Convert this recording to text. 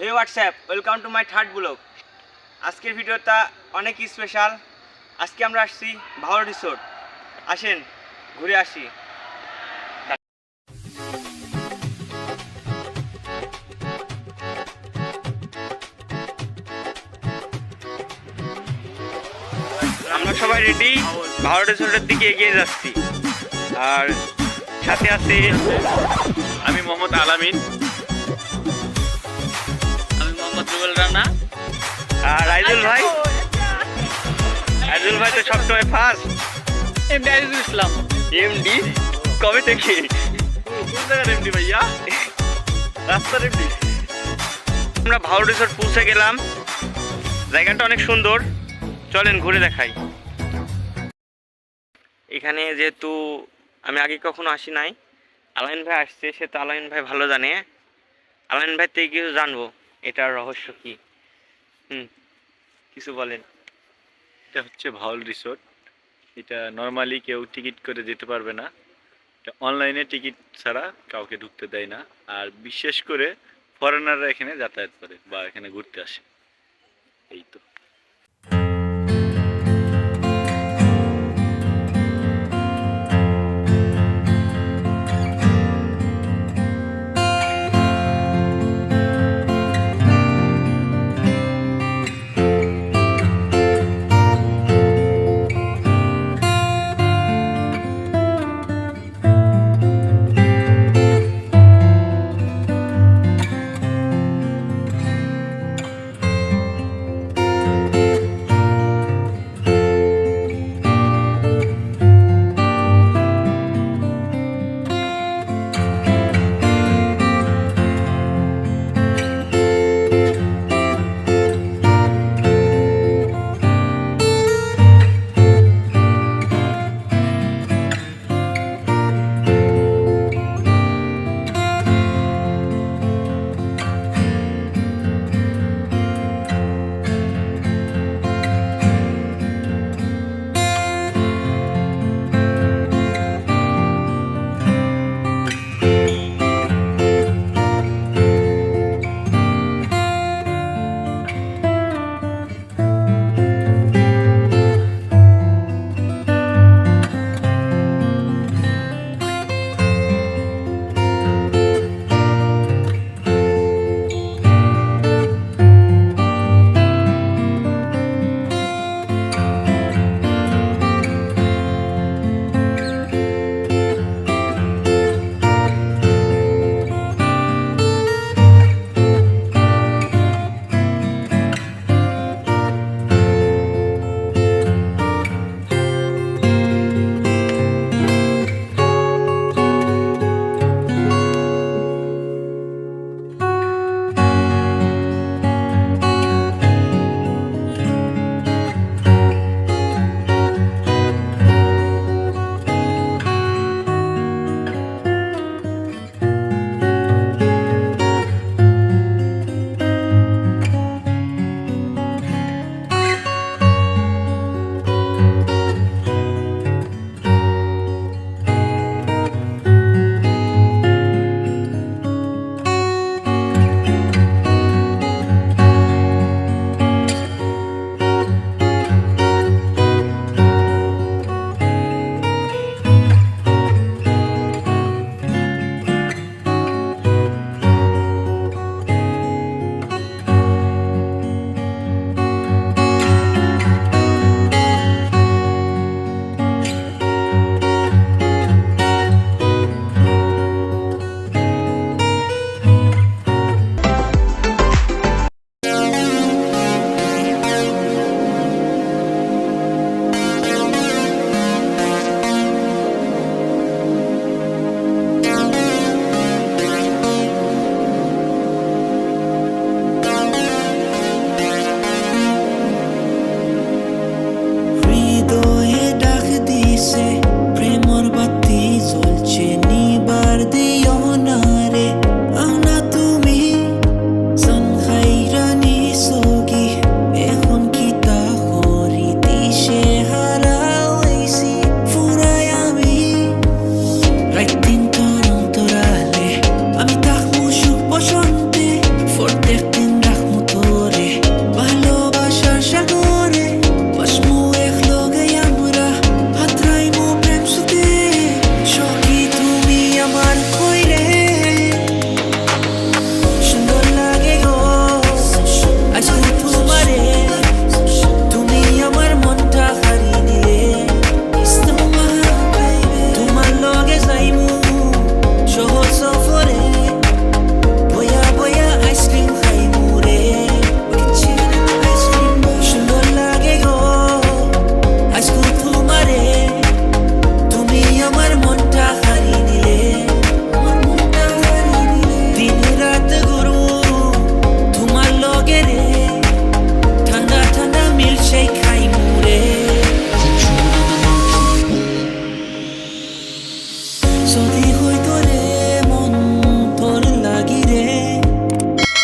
Hey what's up, welcome to my third blog. আজকের ভিডিওটা অনেক স্পেশাল। আজকে আমরা আসছি ভাওর রিসোর্ট। আসেন ঘুরে আসি। আমরা সবাই রেডি, ভাওর রিসোর্টের দিকে এগিয়ে যাচ্ছি। আর সাথে আছে আমি মোহাম্মদ আলামিন। আমি মোহাম্মদ রুবেল রানা। আর আইজুল ভাই। আইজুল ভাই তো সবসময় ফার্স্ট। এমডি আইজুল ইসলাম। এমডি কবে থেকে? কোন জায়গার এমডি ভাইয়া? রাস্তার এমডি। আমরা ভাওর রিসোর্ট পৌঁছে গেলাম। জায়গাটা অনেক সুন্দর, চলেন ঘুরে দেখাই। এখানে যেহেতু আমি আগে কখনো আসি নাই, আলাইন ভাই আসছে, সে তো আলাইন ভাই ভালো জানে। আলাইন ভাই থেকে কিছু জানবো, এটার রহস্য কি। কিছু বলেন। এটা হচ্ছে ভাওল রিসোর্ট। এটা নর্মালি কেউ টিকিট করে যেতে পারবে না। এটা অনলাইনে টিকিট ছাড়া কাউকে ঢুকতে দেয় না। আর বিশেষ করে ফরেনাররা এখানে যাতায়াত করে বা এখানে ঘুরতে আসে। এই তো।